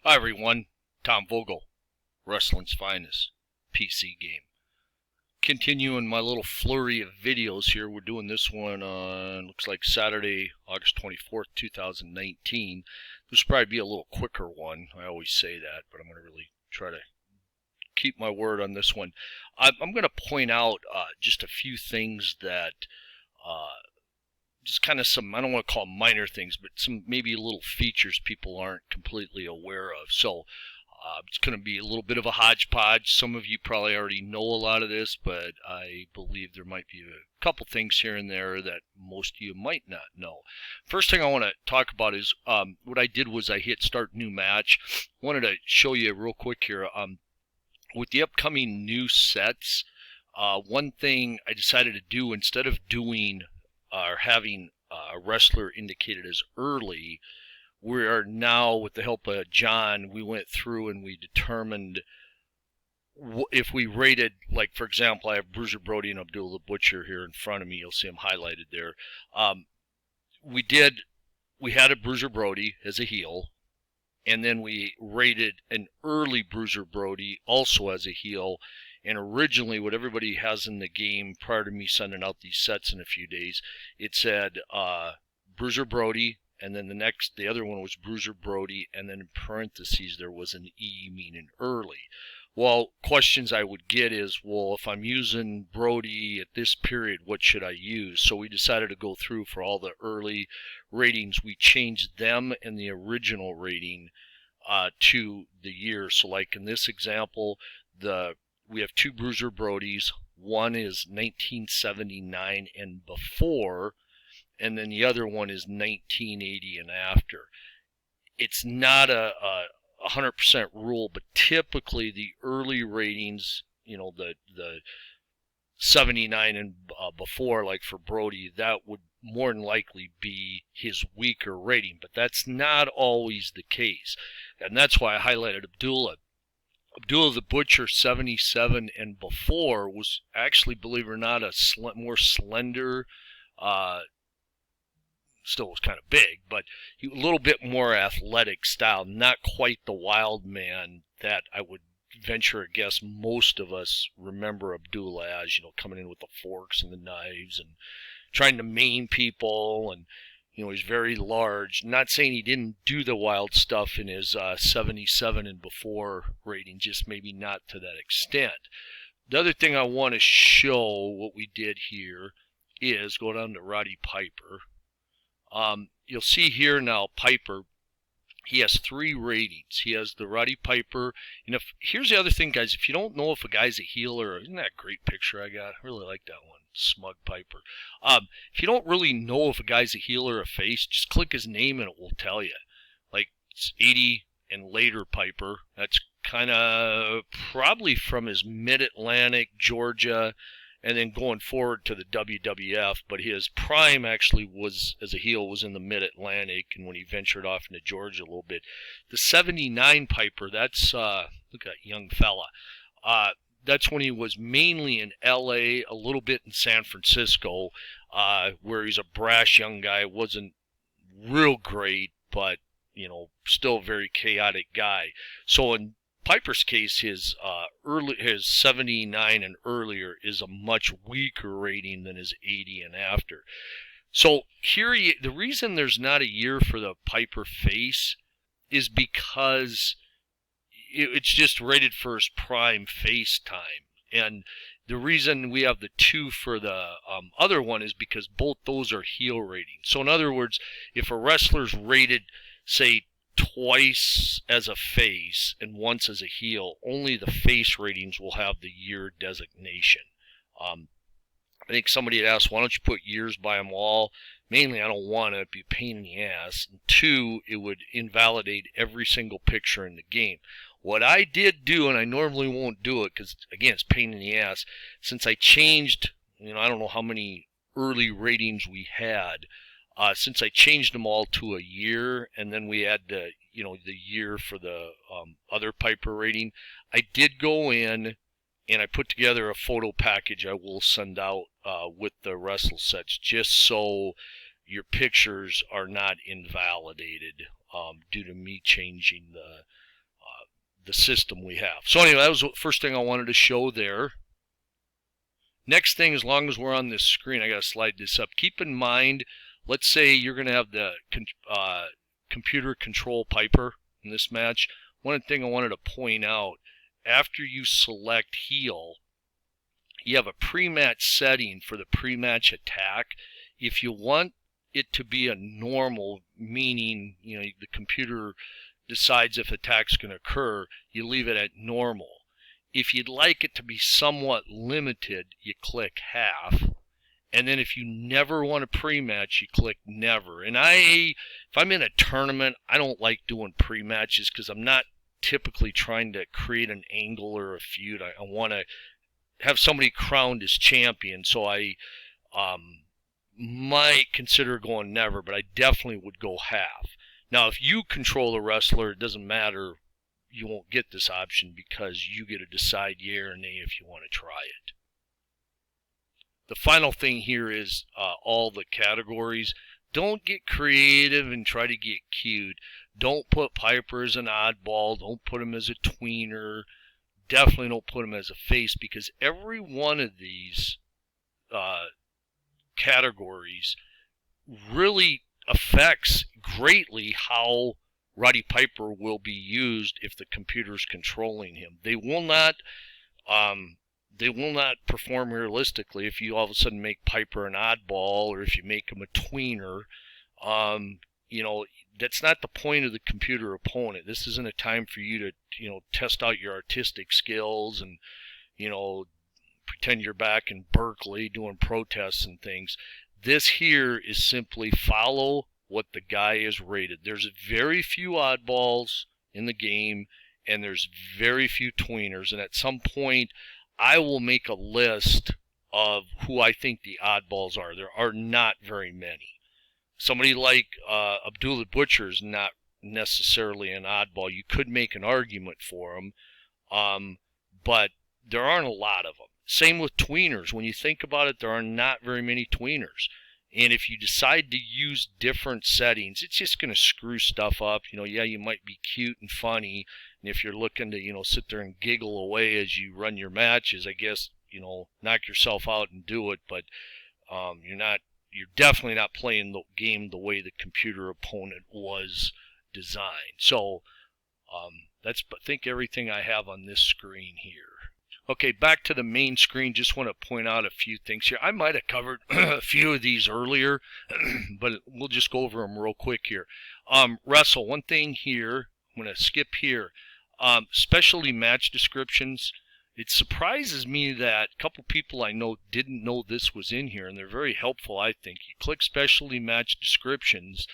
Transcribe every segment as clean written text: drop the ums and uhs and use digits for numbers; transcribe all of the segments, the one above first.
Hi everyone, Tom Vogel, Wrestling's Finest, PC game. Continuing my little flurry of videos here, we're doing this one on, looks like Saturday, August 24th, 2019. This will probably be a little quicker one, I always say that, but I'm going to really try to keep my word on this one. I'm going to point out just a few things that just kind of some, I don't want to call them minor things, but some maybe little features people aren't completely aware of. So it's going to be a little bit of a hodgepodge. Some of you probably already know a lot of this, but I believe there might be a couple things here and there that most of you might not know. First thing I want to talk about is what I did was I hit start new match. I wanted to show you real quick here. With the upcoming new sets, one thing I decided to do, instead of doing or having a wrestler indicated as early, we are now, with the help of John, we went through and we determined if we rated, like for example, I have Bruiser Brody and Abdul the Butcher here in front of me. You'll see them highlighted there. We had a Bruiser Brody as a heel, and then we rated an early Bruiser Brody also as a heel. And originally, what everybody has in the game prior to me sending out these sets in a few days, it said Bruiser Brody, and then the other one was Bruiser Brody, and then in parentheses there was an E meaning early. Well, questions I would get is, well, if I'm using Brody at this period, what should I use? So we decided to go through for all the early ratings. We changed them and the original rating to the year. So like in this example, we have two Bruiser Brodies. One is 1979 and before, and then the other one is 1980 and after. It's not a 100% rule, but typically the early ratings, you know, the 79 and before, like for Brody, that would more than likely be his weaker rating, but that's not always the case. And that's why I highlighted Abdullah. Abdullah the Butcher 77 and before was actually, believe it or not, a more slender, still was kind of big, but a little bit more athletic style, not quite the wild man that I would venture a guess most of us remember Abdullah as, you know, coming in with the forks and the knives and trying to maim people, and you know, he's very large. Not saying he didn't do the wild stuff in his 77 and before rating, just maybe not to that extent. The other thing I want to show what we did here is go down to Roddy Piper. You'll see here now Piper, he has 3 ratings. He has the Roddy Piper. And here's the other thing, guys. If you don't know if a guy's a heel, or isn't that a great picture I got? I really like that one. Smug Piper. If you don't really know if a guy's a heel or a face, just click his name and it will tell you. Like it's 80 and later Piper. That's kind of probably from his Mid-Atlantic, Georgia, and then going forward to the WWF, but his prime actually was, as a heel, was in the Mid-Atlantic, and when he ventured off into Georgia a little bit. The 79 Piper, that's, look at that young fella. That's when he was mainly in LA, a little bit in San Francisco, where he's a brash young guy, wasn't real great, but, you know, still a very chaotic guy. So in Piper's case, his 79 and earlier is a much weaker rating than his 80 and after. So here, the reason there's not a year for the Piper face is because it's just rated for his prime face time. And the reason we have the 2 for the other one is because both those are heel ratings. So in other words, if a wrestler's rated, say, twice as a face and once as a heel, only the face ratings will have the year designation. I think somebody had asked, why don't you put years by them all? Mainly, I don't want it. It'd be a pain in the ass. And 2, it would invalidate every single picture in the game. What I did do, and I normally won't do it because, again, it's a pain in the ass, since I changed, you know, I don't know how many early ratings we had, since I changed them all to a year, and then we had the, you know, the year for the other Piper rating, I did go in and I put together a photo package I will send out with the wrestle sets, just so your pictures are not invalidated due to me changing the system we have. So anyway, that was the first thing I wanted to show there. Next thing, as long as we're on this screen, I got to slide this up. Keep in mind, let's say you're going to have the computer control Piper in this match. One thing I wanted to point out, after you select heal, you have a pre-match setting for the pre-match attack. If you want it to be a normal, meaning the computer decides if attack's going to occur, you leave it at normal. If you'd like it to be somewhat limited, you click half. And then if you never want a pre-match, you click never. And if I'm in a tournament, I don't like doing pre-matches because I'm not typically trying to create an angle or a feud. I want to have somebody crowned as champion, so I might consider going never, but I definitely would go half. Now, if you control a wrestler, it doesn't matter. You won't get this option because you get to decide yea or nay if you want to try it. The final thing here is all the categories. Don't get creative and try to get cute. Don't put Piper as an oddball. Don't put him as a tweener. Definitely don't put him as a face, because every one of these categories really affects greatly how Roddy Piper will be used if the computer's controlling him. They will not perform realistically if you all of a sudden make Piper an oddball, or if you make him a tweener. That's not the point of the computer opponent. This isn't a time for you to test out your artistic skills and pretend you're back in Berkeley doing protests and things. This here is simply follow what the guy is rated. There's very few oddballs in the game, and there's very few tweeners. And at some point, I will make a list of who I think the oddballs are. There are not very many. Somebody like Abdullah Butcher is not necessarily an oddball. You could make an argument for him, but there aren't a lot of them. Same with tweeners. When you think about it, there are not very many tweeners. And if you decide to use different settings, it's just going to screw stuff up. Yeah, you might be cute and funny, and if you're looking to, sit there and giggle away as you run your matches, I guess, knock yourself out and do it. But you're definitely not playing the game the way the computer opponent was designed. So that's, I think, everything I have on this screen here. Okay, back to the main screen. Just want to point out a few things here. I might have covered a few of these earlier, but we'll just go over them real quick here. Wrestle, one thing here, I'm going to skip here. Specialty match descriptions. It surprises me that a couple people I know didn't know this was in here, and they're very helpful, I think. You click specialty match descriptions,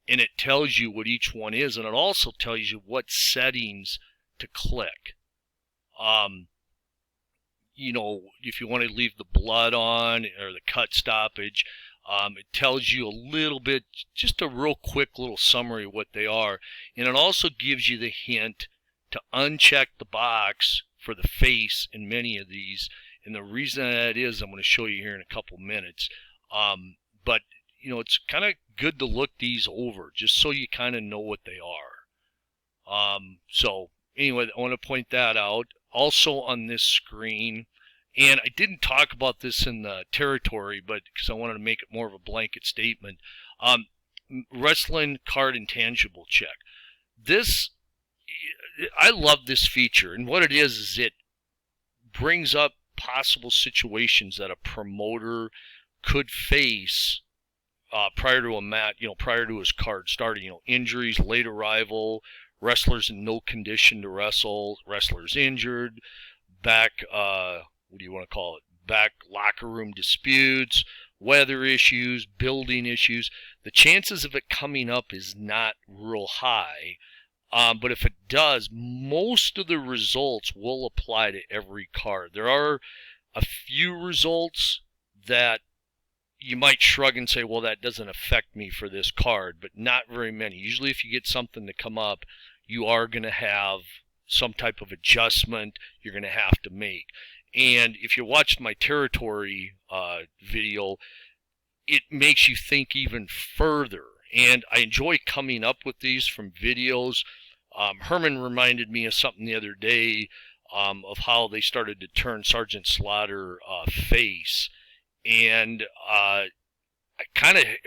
and it tells you what each one is, and it also tells you what settings to click. If you want to leave the blood on or the cut stoppage, it tells you a little bit, just a real quick little summary of what they are. And it also gives you the hint to uncheck the box for the face in many of these. And the reason that is, I'm going to show you here in a couple minutes. But it's kind of good to look these over just so you kind of know what they are. So anyway, I want to point that out. Also on this screen, and I didn't talk about this in the territory, but because I wanted to make it more of a blanket statement, wrestling card intangible check. I love this feature, and what it is it brings up possible situations that a promoter could face prior to a match, prior to his card starting. Injuries, late arrival, wrestlers in no condition to wrestle, wrestlers injured, back locker room disputes, weather issues, building issues. The chances of it coming up is not real high, but if it does, most of the results will apply to every card. There are a few results that you might shrug and say, well, that doesn't affect me for this card, but not very many. Usually if you get something to come up, you are going to have some type of adjustment you're going to have to make. And if you watched my territory video, it makes you think even further. And I enjoy coming up with these from videos. Herman reminded me of something the other day, of how they started to turn Sergeant Slaughter face, and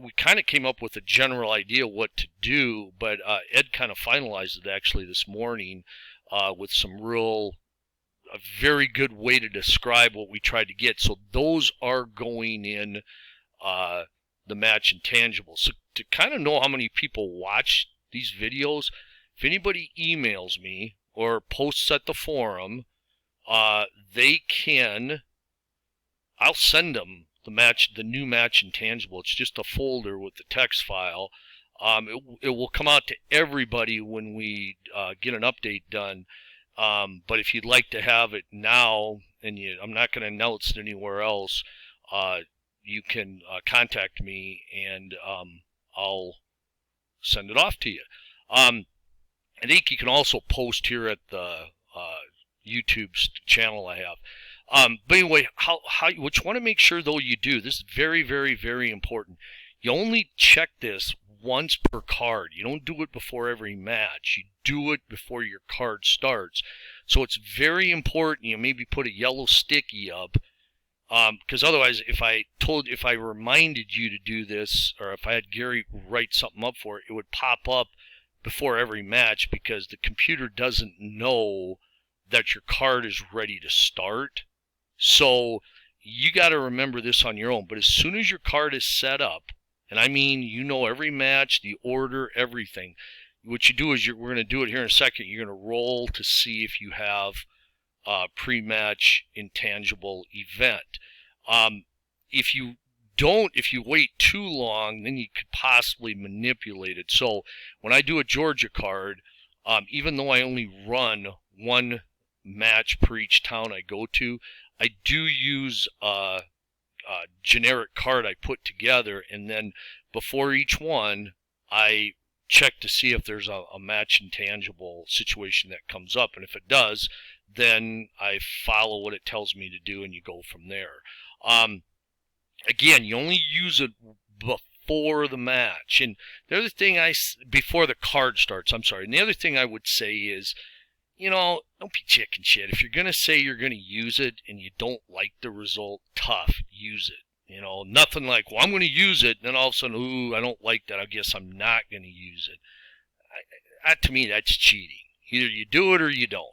we kind of came up with a general idea what to do, but Ed kind of finalized it actually this morning with a very good way to describe what we tried to get. So those are going in the match Intangible. So to kind of know how many people watch these videos, if anybody emails me or posts at the forum, I'll send them the new match Intangible. It's just a folder with the text file. It will come out to everybody when we get an update done. But if you'd like to have it now, and I'm not going to announce it anywhere else, you can contact me, and I'll send it off to you. I think you can also post here at the YouTube channel I have. But anyway, what you want to make sure though you do, this is very, very, very important. You only check this once per card. You don't do it before every match. You do it before your card starts. So it's very important you maybe put a yellow sticky up, because otherwise if I reminded you to do this, or if I had Gary write something up for it, it would pop up before every match, because the computer doesn't know that your card is ready to start. So you got to remember this on your own. But as soon as your card is set up, and I mean, every match, the order, everything, what you do is we're going to do it here in a second. You're going to roll to see if you have a pre-match Intangible event. If you wait too long, then you could possibly manipulate it. So when I do a Georgia card, even though I only run one match per each town I go to, I do use a generic card I put together, and then before each one I check to see if there's a match Intangible situation that comes up, and if it does, then I follow what it tells me to do, and you go from there. Again, you only use it before the match. And the other thing before the card starts, I'm sorry. And the other thing I would say is, don't be chicken shit. If you're going to say you're going to use it and you don't like the result, tough, use it. Nothing like, well, I'm going to use it, and then all of a sudden, ooh, I don't like that, I guess I'm not going to use it. To me, that's cheating. Either you do it or you don't.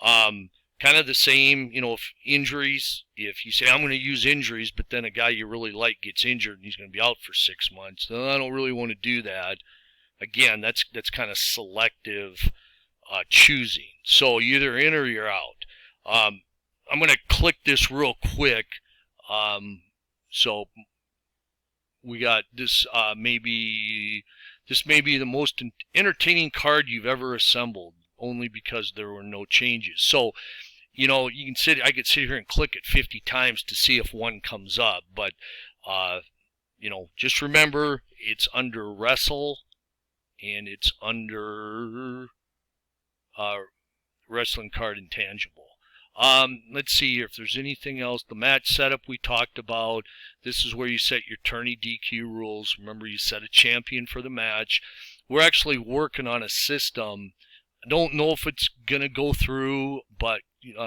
Kind of the same, if injuries, if you say, I'm going to use injuries, but then a guy you really like gets injured and he's going to be out for 6 months, then I don't really want to do that. Again, that's kind of selective choosing. So you're either in or you're out. I'm going to click this real quick. So we got this, this may be the most entertaining card you've ever assembled, only because there were no changes. So, I could sit here and click it 50 times to see if one comes up, but, just remember it's under Wrestle, and it's under Wrestling Card Intangible. Let's see here if there's anything else. The match setup we talked about. This is where you set your tourney DQ rules. Remember, you set a champion for the match. We're actually working on a system. I don't know if it's going to go through, but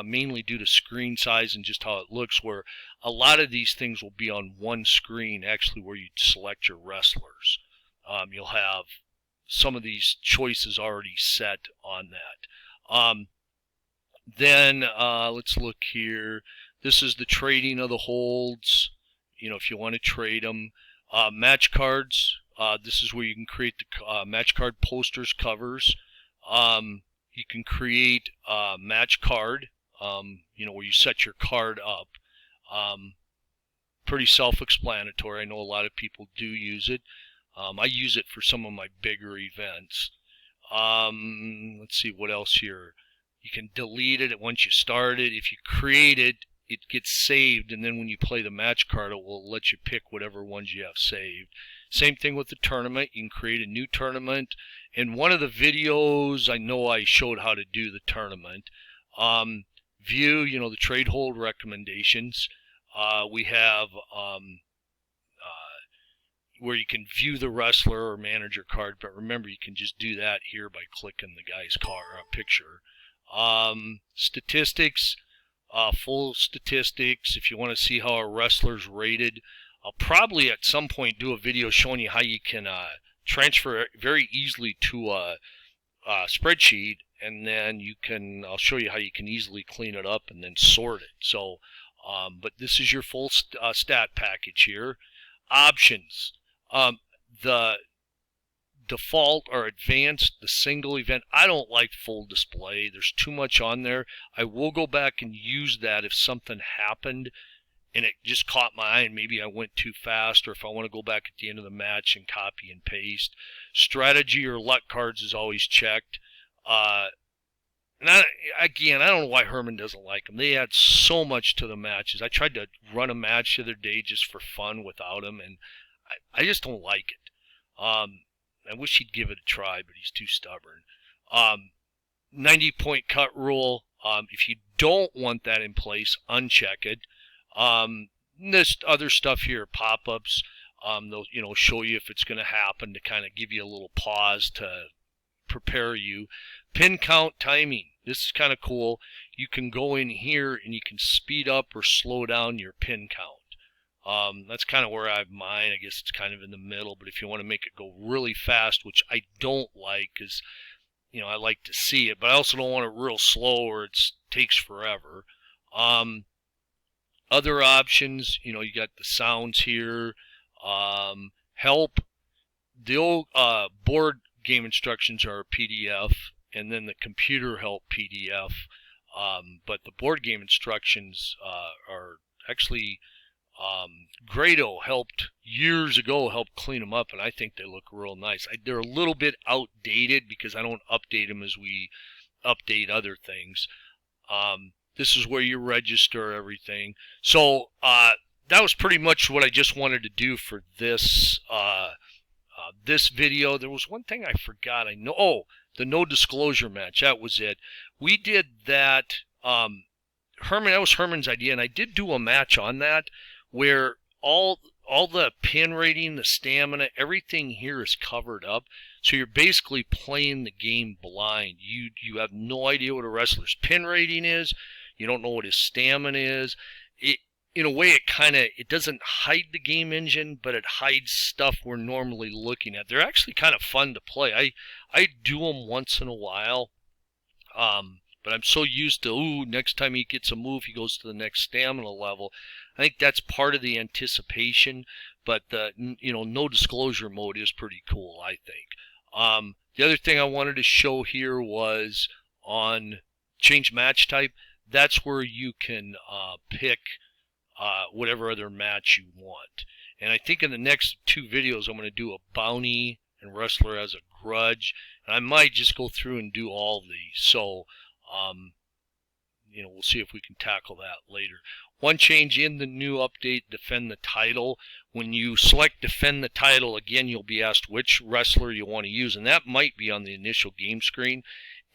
mainly due to screen size and just how it looks, where a lot of these things will be on one screen, actually, where you select your wrestlers. You'll have some of these choices already set on that. Then let's look here. This is the trading of the holds, if you want to trade them. Match cards. This is where you can create the match card posters, covers. You can create a match card, where you set your card up. Pretty self-explanatory. I know a lot of people do use it. I use it for some of my bigger events. Let's see what else here. You can delete it once you start it. If you create it, it gets saved, and then when you play the match card, it will let you pick whatever ones you have saved. Same thing with the tournament. You can create a new tournament. In one of the videos, I know I showed how to do the tournament. View, the trade hold recommendations. We have where you can view the wrestler or manager card, but remember you can just do that here by clicking the guy's picture. Statistics, full statistics. If you want to see how a wrestler's rated, I'll probably at some point do a video showing you how you can transfer very easily to a spreadsheet, and then I'll show you how you can easily clean it up and then sort it. So, but this is your full stat package here. Options. The default or advanced, the single event. I don't like full display. There's too much on there. I will go back and use that if something happened and it just caught my eye and maybe I went too fast, or if I want to go back at the end of the match and copy and paste. Strategy or luck cards is always checked. And again, I don't know why Herman doesn't like them. They add so much to the matches. I tried to run a match the other day just for fun without them, and I just don't like it. I wish he'd give it a try, but he's too stubborn. 90-point cut rule. If you don't want that in place, uncheck it. This other stuff here, pop-ups, they'll show you if it's going to happen to kind of give you a little pause to prepare you. Pin count timing. This is kind of cool. You can go in here and you can speed up or slow down your pin count. That's kind of where I have mine. I guess it's kind of in the middle, but if you want to make it go really fast, which I don't like, because I like to see it, but I also don't want it real slow or it takes forever. Other options, you got the sounds here. Help. The old board game instructions are a PDF, and then the computer help PDF. But the board game instructions are actually Grado helped years ago, helped clean them up, and I think they look real nice. They're a little bit outdated because I don't update them as we update other things. This is where you register everything. So that was pretty much what I just wanted to do for this this video. There was one thing I forgot. The no disclosure match. That was it. We did that. That was Herman's idea, and I did do a match on that where all the pin rating, the stamina, everything here is covered up. So you're basically playing the game blind. You have no idea what a wrestler's pin rating is. You don't know what his stamina is. In a way, it doesn't hide the game engine, but it hides stuff we're normally looking at. They're actually kind of fun to play. I do them once in a while, but I'm so used to, next time he gets a move, he goes to the next stamina level. I think that's part of the anticipation, but the no disclosure mode is pretty cool, I think. The other thing I wanted to show here was on change match type. That's where you can pick whatever other match you want. And I think in the next two videos I'm going to do a bounty and wrestler as a grudge. And I might just go through and do all these. So, we'll see if we can tackle that later. One change in the new update, defend the title. When you select defend the title, again, you'll be asked which wrestler you want to use. And that might be on the initial game screen.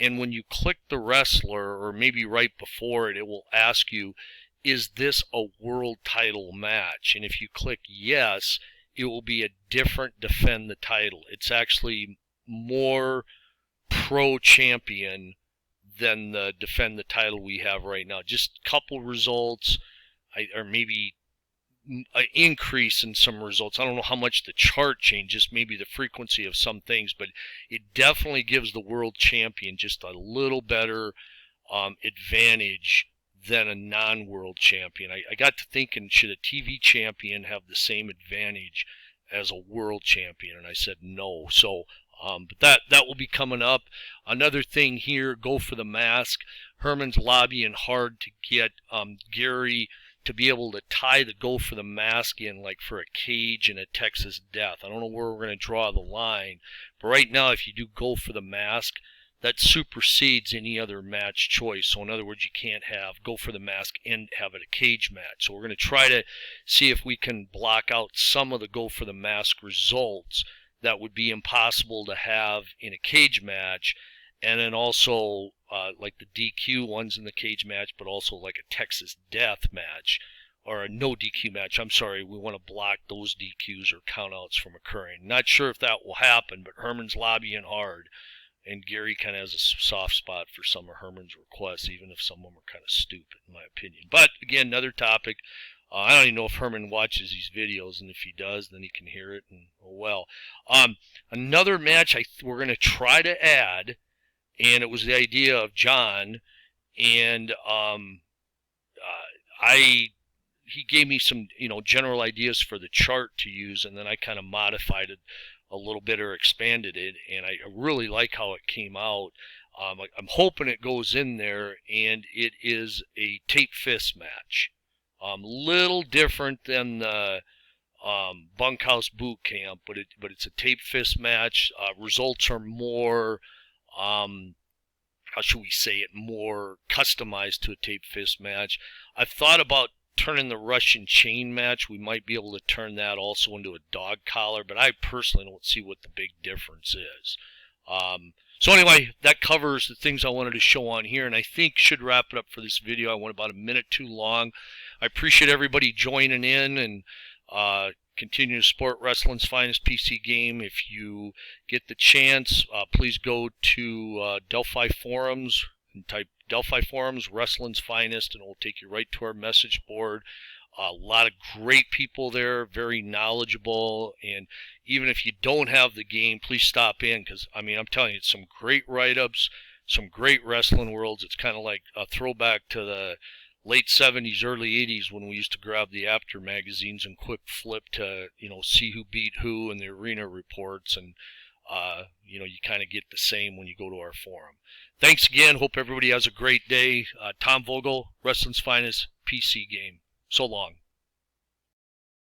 And when you click the wrestler, or maybe right before it, it will ask you, is this a world title match? And if you click yes, it will be a different defend the title. It's actually more pro champion than the defend the title we have right now. Just a couple results, or maybe an increase in some results. I don't know how much the chart changes, maybe the frequency of some things, but it definitely gives the world champion just a little better advantage than a non-world champion. I got to thinking, should a TV champion have the same advantage as a world champion? And I said no. So, but that will be coming up. Another thing here, go for the mask. Herman's lobbying hard to get Gary to be able to tie the go for the mask in, like for a cage and a Texas death. I don't know where we're going to draw the line, but right now if you do go for the mask, that supersedes any other match choice. So in other words, you can't have go for the mask and have it a cage match. So we're going to try to see if we can block out some of the go for the mask results that would be impossible to have in a cage match. And then also like the DQ ones in the cage match, but also like a Texas death match or a no DQ match. I'm sorry, we want to block those DQs or countouts from occurring. Not sure if that will happen, but Herman's lobbying hard, and Gary kind of has a soft spot for some of Herman's requests, even if some of them are kind of stupid, in my opinion. But again, another topic. I don't even know if Herman watches these videos, and if he does, then he can hear it, and oh well. Another match we're going to try to add, and it was the idea of John, and he gave me some general ideas for the chart to use, and then I kind of modified it a little bit or expanded it, and I really like how it came out. I'm hoping it goes in there, and it is a tape fist match. Little different than the bunkhouse boot camp, but it's a tape fist match. Results are more, how should we say it, more customized to a tape fist match. I've thought about turning the Russian chain match. We might be able to turn that also into a dog collar, but I personally don't see what the big difference is. So anyway, that covers the things I wanted to show on here, and I think should wrap it up for this video. I went about a minute too long. I appreciate everybody joining in and continue to support Wrestling's Finest PC game. If you get the chance, please go to Delphi Forums and type Delphi Forums, Wrestling's Finest, and it will take you right to our message board. A lot of great people there, very knowledgeable, and even if you don't have the game, please stop in, because, I mean, I'm telling you, it's some great write-ups, some great wrestling worlds. It's kind of like a throwback to the late 70s, early 80s when we used to grab the After magazines and quick flip to, see who beat who and the arena reports, and, you kind of get the same when you go to our forum. Thanks again. Hope everybody has a great day. Tom Vogel, Wrestling's Finest PC game. So long.